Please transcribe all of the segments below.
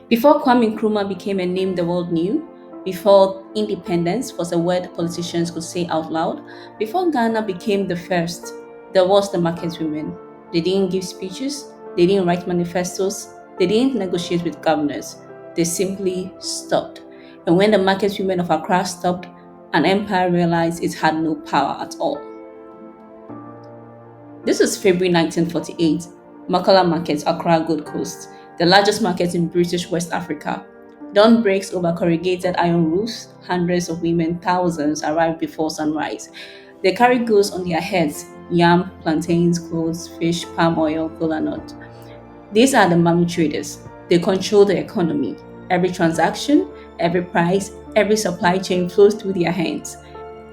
Before Kwame Nkrumah became a name the world knew, before independence was a word politicians could say out loud, before Ghana became the first, there was the market women. They didn't give speeches, they didn't write manifestos, they didn't negotiate with governors. They simply stopped. And when the market women of Accra stopped, an empire realized it had no power at all. This is February 1948, Makola Market, Accra, Gold Coast, the largest market in British West Africa. Dawn breaks over corrugated iron roofs. Hundreds of women, thousands, arrive before sunrise. They carry goods on their heads: yam, plantains, clothes, fish, palm oil, cola nut. These are the mummy traders. They control the economy. Every transaction, every price, every supply chain flows through their hands.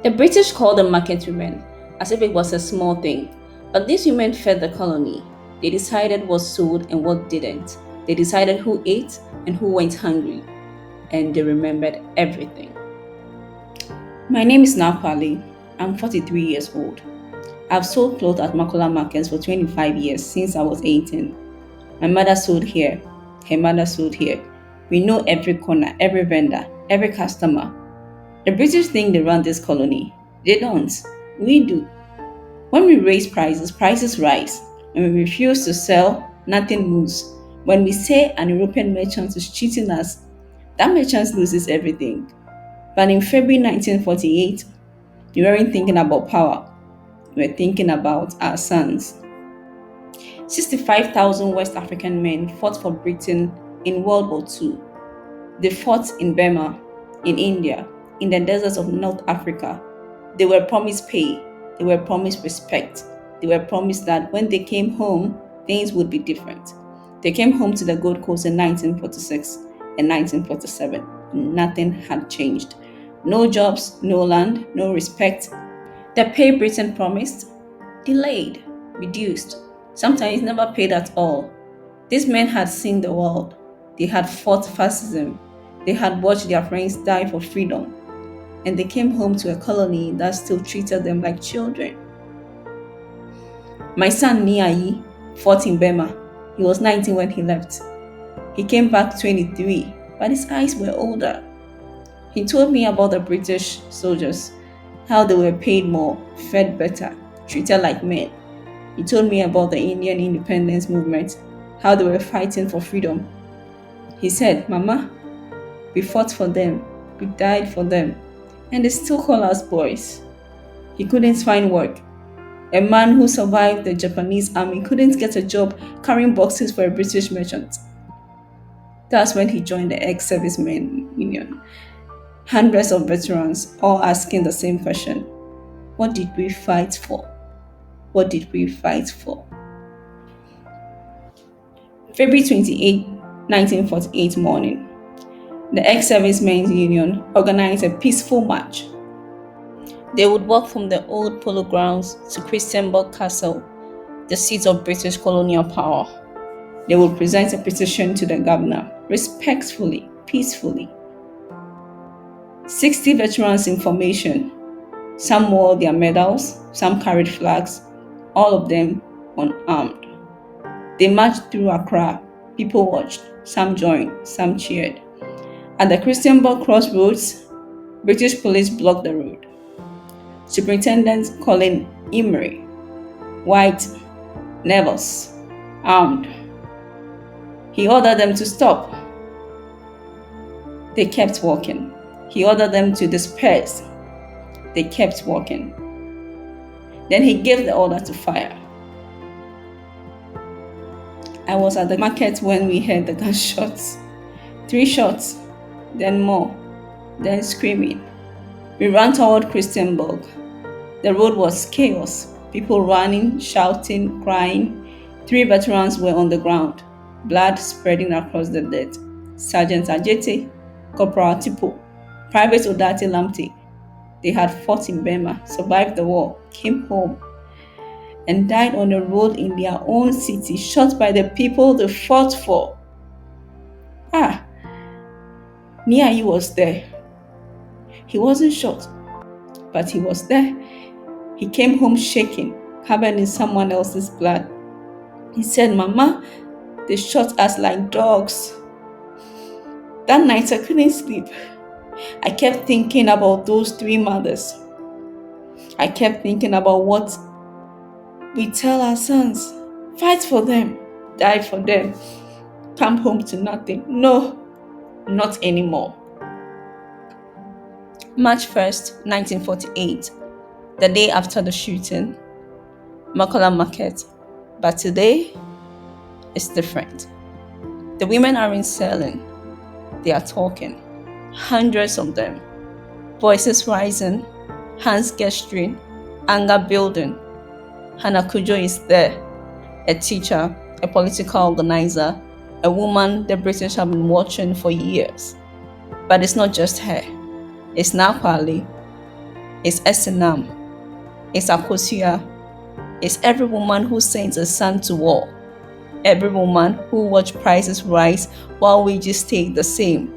The British called them market women, as if it was a small thing. But these women fed the colony. They decided what sold and what didn't. They decided who ate and who went hungry. And they remembered everything. My name is Naa Kwarley. I'm 43 years old. I've sold clothes at Makola Markets for 25 years, since I was 18. My mother sold here. Her mother sold here. We know every corner, every vendor, every customer. The British think they run this colony. They don't. We do. When we raise prices, prices rise. When we refuse to sell, nothing moves. When we say an European merchant is cheating us, that merchant loses everything. But in February 1948, we weren't thinking about power. We were thinking about our sons. 65,000 West African men fought for Britain in World War II. They fought in Burma, in India, in the deserts of North Africa. They were promised pay. They were promised respect. They were promised that when they came home, things would be different. They came home to the Gold Coast in 1946 and 1947. Nothing had changed. No jobs, no land, no respect. The pay Britain promised, delayed, reduced, sometimes never paid at all. These men had seen the world. They had fought fascism. They had watched their friends die for freedom. And they came home to a colony that still treated them like children. My son Niayi fought in Burma. He was 19 when he left. He came back 23, but his eyes were older. He told me about the British soldiers, how they were paid more, fed better, treated like men. He told me about the Indian independence movement, how they were fighting for freedom. He said, "Mama, we fought for them, we died for them, and they still call us boys." He couldn't find work. A man who survived the Japanese army couldn't get a job carrying boxes for a British merchant. That's when he joined the ex-Servicemen Union. Hundreds of veterans all asking the same question: what did we fight for? What did we fight for? February 28, 1948 morning, the ex-Servicemen's Union organized a peaceful march. They would walk from the old polo grounds to Christiansborg Castle, the seat of British colonial power. They would present a petition to the governor, respectfully, peacefully. 60 veterans in formation. Some wore their medals, some carried flags, all of them unarmed. They marched through Accra. People watched, some joined, some cheered. At the Christiansborg crossroads, British police blocked the road. Superintendent Colin Emery, white, nervous, armed. He ordered them to stop. They kept walking. He ordered them to disperse. They kept walking. Then he gave the order to fire. I was at the market when we heard the gunshots. 3 shots, then more, then screaming. We ran toward Christiansborg. The road was chaos. People running, shouting, crying. 3 veterans were on the ground, blood spreading across the dirt. Sergeant Adjetey, Corporal Attipoe, Private Odartey Lamptey. They had fought in Burma, survived the war, came home, and died on the road in their own city, shot by the people they fought for. Niayi was there. He wasn't shot, but he was there. He came home shaking, covered in someone else's blood. He said, "Mama, they shot us like dogs." That night I couldn't sleep. I kept thinking about those three mothers. I kept thinking about what we tell our sons. Fight for them, die for them, come home to nothing. No, not anymore. March 1st, 1948, the day after the shooting, Makola Market. But today, it's different. The women aren't selling, they are talking. Hundreds of them. Voices rising, hands gesturing, anger building. Cudjoe is there, a teacher, a political organizer, a woman the British have been watching for years. But it's not just her. It's Naa Kwarley, it's Esenam, it's Akosua, it's every woman who sends a son to war, every woman who watched prices rise while wages stayed the same,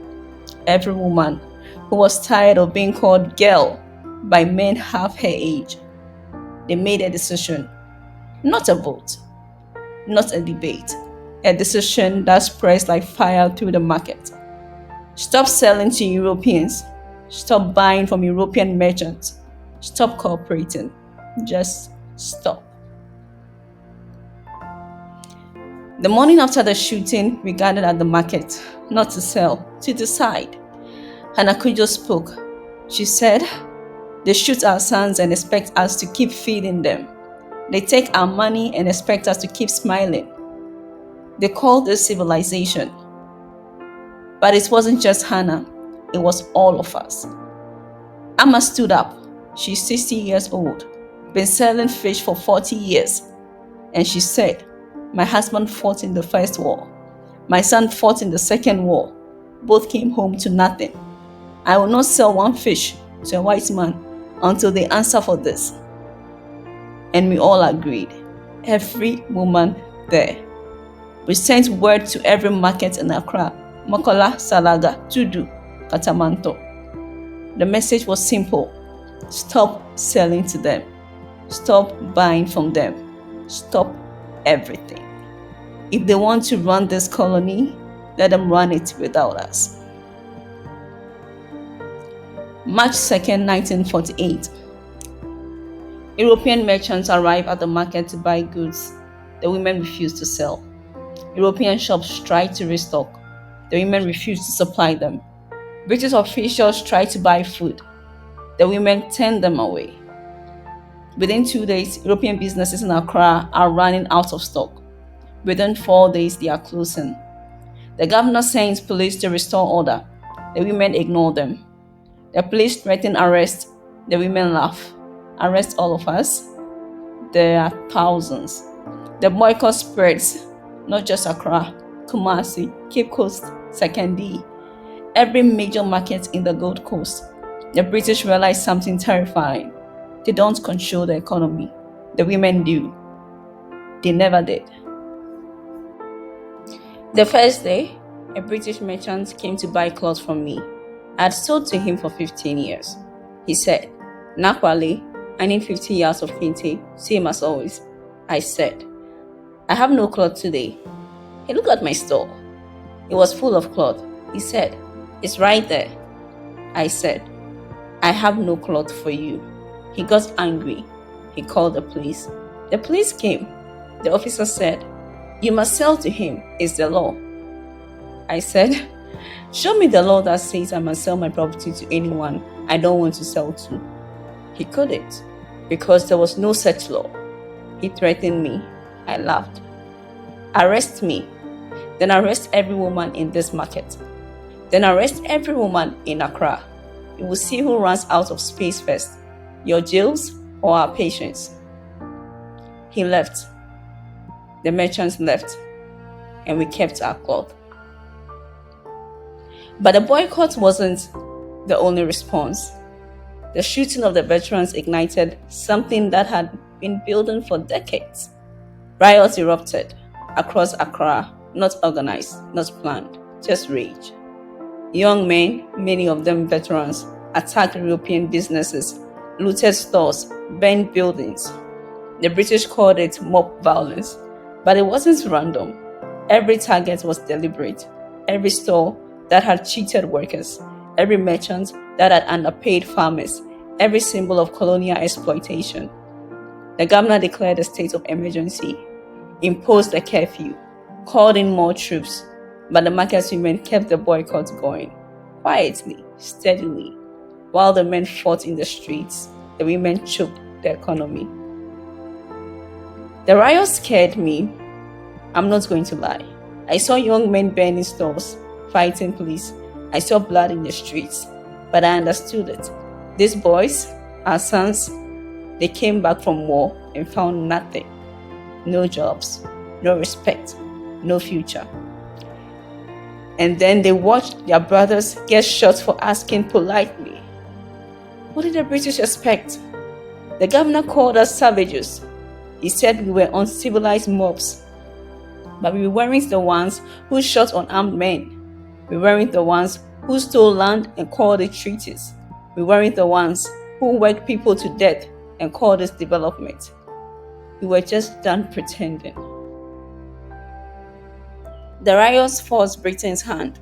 every woman who was tired of being called girl by men half her age. They made a decision, not a vote, not a debate, a decision that spreads like fire through the market. Stop selling to Europeans. Stop buying from European merchants. Stop cooperating. Just stop. The morning after the shooting, we gathered at the market, not to sell, to decide. Cudjoe spoke. She said, they shoot our sons and expect us to keep feeding them. They take our money and expect us to keep smiling. They call this civilization. But it wasn't just Hannah, it was all of us. Amma stood up. She's 60 years old, been selling fish for 40 years. And she said, my husband fought in the first war. My son fought in the second war. Both came home to nothing. I will not sell one fish to a white man until they answer for this. And we all agreed. Every woman there. We sent word to every market in Accra, Makola, Salaga, Tudu, Katamanto. The message was simple. Stop selling to them. Stop buying from them. Stop everything. If they want to run this colony, let them run it without us. March 2nd, 1948. European merchants arrive at the market to buy goods. The women refuse to sell. European shops try to restock. The women refuse to supply them. British officials try to buy food. The women turn them away. Within 2 days, European businesses in Accra are running out of stock. Within 4 days, they are closing. The governor sends police to restore order. The women ignore them. The police threaten arrest. The women laugh. Arrest all of us? There are thousands. The boycott spreads, not just Accra, Kumasi, Cape Coast, Sekindi, every major market in the Gold Coast. The British realized something terrifying. They don't control the economy. The women do. They never did. The first day, a British merchant came to buy clothes from me. I had sold to him for 15 years. He said, Naa Kwarley, I need 50 yards of kente, same as always. I said, I have no cloth today. He looked at my store. It was full of cloth. He said, it's right there. I said, I have no cloth for you. He got angry. He called the police. The police came. The officer said, you must sell to him. It's the law. I said, show me the law that says I must sell my property to anyone I don't want to sell to. He couldn't, because there was no such law. He threatened me. I laughed. Arrest me. Then arrest every woman in this market. Then arrest every woman in Accra. You will see who runs out of space first, your jails or our patients. He left. The merchants left, and we kept our cloth. But the boycott wasn't the only response. The shooting of the veterans ignited something that had been building for decades. Riots erupted across Accra, not organized, not planned, just rage. Young men, many of them veterans, attacked European businesses, looted stores, burned buildings. The British called it mob violence, but it wasn't random. Every target was deliberate. Every store, that had cheated workers, every merchant that had underpaid farmers, every symbol of colonial exploitation. The governor declared a state of emergency, imposed a curfew, called in more troops, but the market women kept the boycott going, quietly, steadily. While the men fought in the streets, the women choked the economy. The riots scared me. I'm not going to lie. I saw young men burning stores, fighting police. I saw blood in the streets. But I understood it. These boys, our sons, they came back from war and found nothing. No jobs, no respect, no future. And then they watched their brothers get shot for asking politely. What did the British expect? The governor called us savages. He said we were uncivilized mobs. But we weren't the ones who shot unarmed men. We weren't the ones who stole land and called it treaties. We weren't the ones who worked people to death and called it development. We were just done pretending. The riots forced Britain's hand.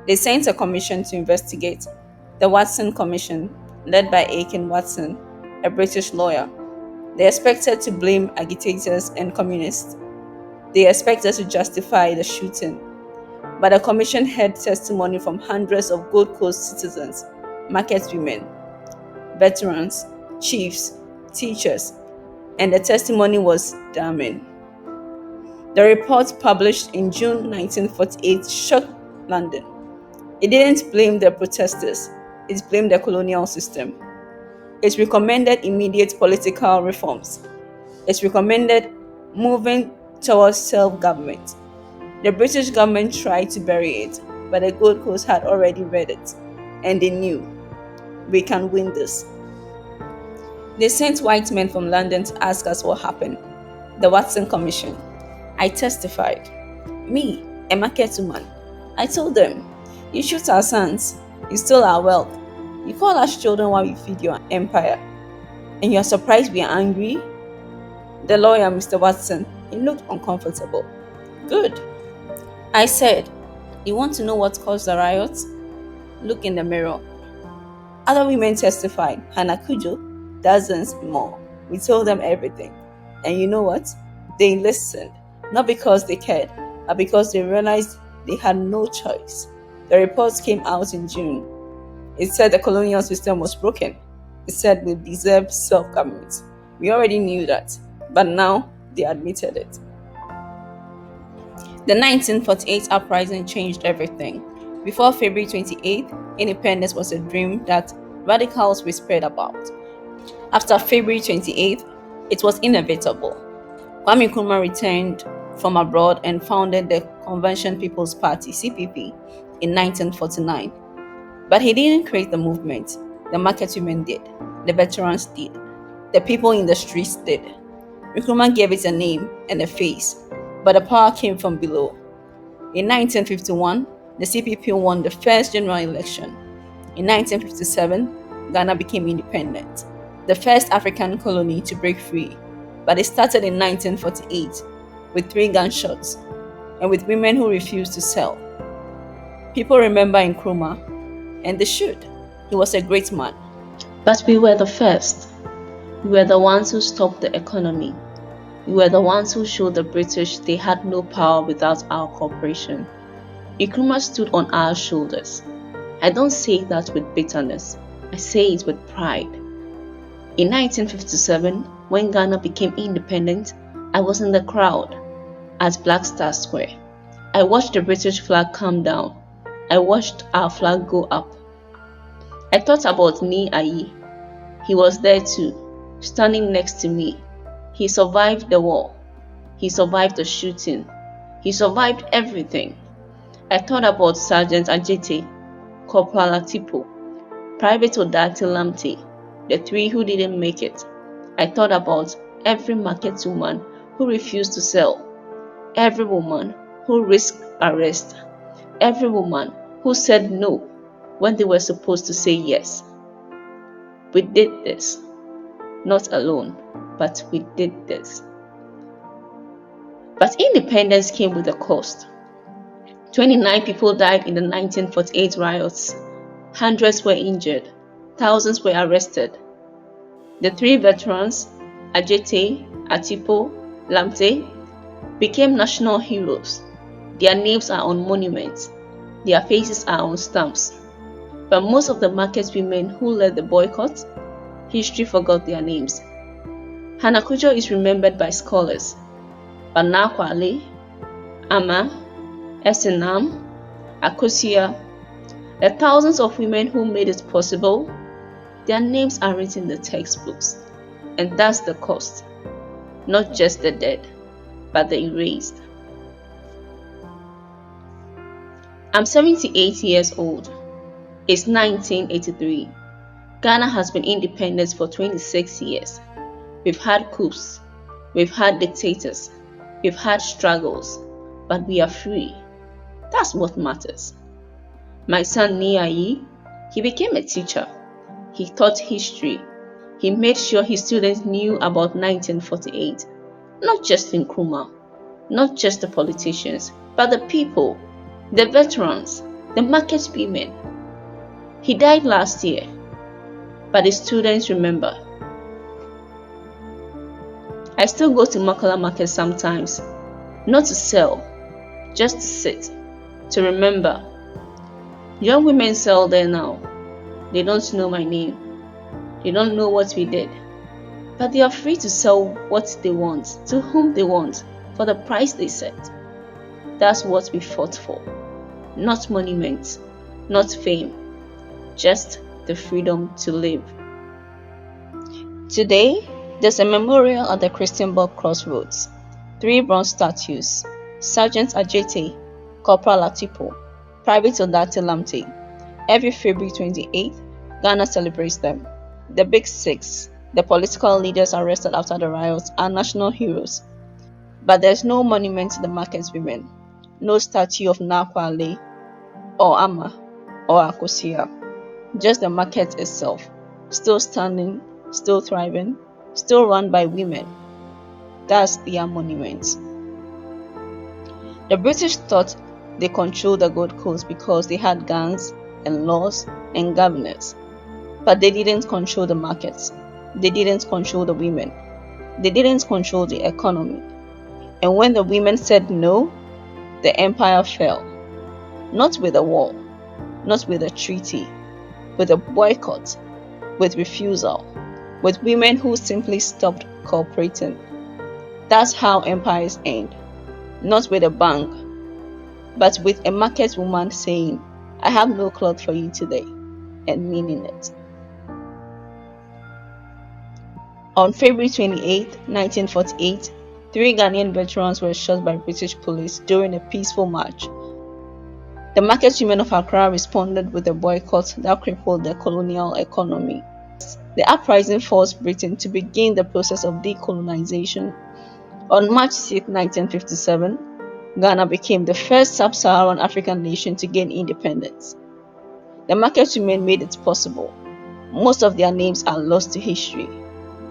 They sent a commission to investigate, the Watson Commission, led by Aiken Watson, a British lawyer. They expected to blame agitators and communists. They expected to justify the shooting. But the commission heard testimony from hundreds of Gold Coast citizens, market women, veterans, chiefs, teachers, and the testimony was damning. The report published in June 1948 shocked London. It didn't blame the protesters, it blamed the colonial system. It recommended immediate political reforms. It recommended moving towards self-government. The British government tried to bury it, but the Gold Coast had already read it, and they knew, we can win this. They sent white men from London to ask us what happened. The Watson Commission. I testified. Me, a market woman. I told them, you shoot our sons, you steal our wealth, you call us children while we feed your empire, and you're surprised we are angry? The lawyer, Mr. Watson, he looked uncomfortable. Good. I said, you want to know what caused the riots? Look in the mirror. Other women testified, Hannah Cudjoe, dozens more. We told them everything. And you know what? They listened, not because they cared, but because they realized they had no choice. The report came out in June. It said the colonial system was broken. It said we deserved self-government. We already knew that, but now they admitted it. The 1948 uprising changed everything. Before February 28th, independence was a dream that radicals whispered about. After February 28th, it was inevitable. Kwame Nkrumah returned from abroad and founded the Convention People's Party, CPP, in 1949. But he didn't create the movement. The market women did. The veterans did. The people in the streets did. Nkrumah gave it a name and a face, but the power came from below. In 1951, the CPP won the first general election. In 1957, Ghana became independent, the first African colony to break free. But it started in 1948 with 3 gunshots and with women who refused to sell. People remember Nkrumah, and they should. He was a great man. But we were the first. We were the ones who stopped the economy. We were the ones who showed the British they had no power without our cooperation. Nkrumah stood on our shoulders. I don't say that with bitterness. I say it with pride. In 1957, when Ghana became independent, I was in the crowd at Black Star Square. I watched the British flag come down. I watched our flag go up. I thought about Nii Ayi. He was there too, standing next to me. He survived the war. He survived the shooting. He survived everything. I thought about Sergeant Adjetey, Corporal Attipoe, Private Odartey Lamptey, the 3 who didn't make it. I thought about every market woman who refused to sell, every woman who risked arrest, every woman who said no when they were supposed to say yes. We did this, not alone, but we did this. But independence came with a cost. 29 people died in the 1948 riots. Hundreds were injured. Thousands were arrested. The three veterans, Adjetey, Attipoe, Lamptey, became national heroes. Their names are on monuments. Their faces are on stamps. But most of the market women who led the boycott, history forgot their names. Cudjoe is remembered by scholars, but Naa Kwarley, Ama, Esenam, Akosia, the thousands of women who made it possible, their names aren't in the textbooks. And that's the cost. Not just the dead, but the erased. I'm 78 years old. It's 1983. Ghana has been independent for 26 years. We've had coups, we've had dictators, we've had struggles, but we are free. That's what matters. My son Niayi, he became a teacher. He taught history. He made sure his students knew about 1948, not just Nkrumah, not just the politicians, but the people, the veterans, the market women. He died last year, but his students remember. I still go to Makola Market sometimes, not to sell, just to sit, to remember. Young women sell there now. They don't know my name. They don't know what we did. But they are free to sell what they want, to whom they want, for the price they set. That's what we fought for. Not monuments, not fame, just the freedom to live. Today, there's a memorial at the Christiansborg crossroads. 3 bronze statues: Sergeant Adjetey, Corporal Attipoe, Private Odartey Lamptey. Every February 28th, Ghana celebrates them. The Big Six, the political leaders arrested after the riots, are national heroes. But there's no monument to the market women, no statue of Naa Kwarley or Ama or Akosia, just the market itself, still standing, still thriving, still run by women. That's their monument. The British thought they controlled the Gold Coast because they had gangs and laws and governors. But they didn't control the markets. They didn't control the women. They didn't control the economy. And when the women said no, the empire fell. Not with a war, not with a treaty, with a boycott, with refusal, with women who simply stopped cooperating. That's how empires end. Not with a bang, but with a market woman saying, "I have no cloth for you today," and meaning it. On February 28, 1948, 3 Ghanaian veterans were shot by British police during a peaceful march. The market women of Accra responded with a boycott that crippled the colonial economy. The uprising forced Britain to begin the process of decolonization. On March 6, 1957, Ghana became the first sub-Saharan African nation to gain independence. The market women made it possible. Most of their names are lost to history.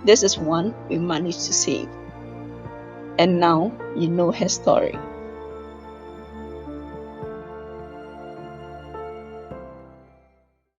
This is one we managed to save. And now you know her story.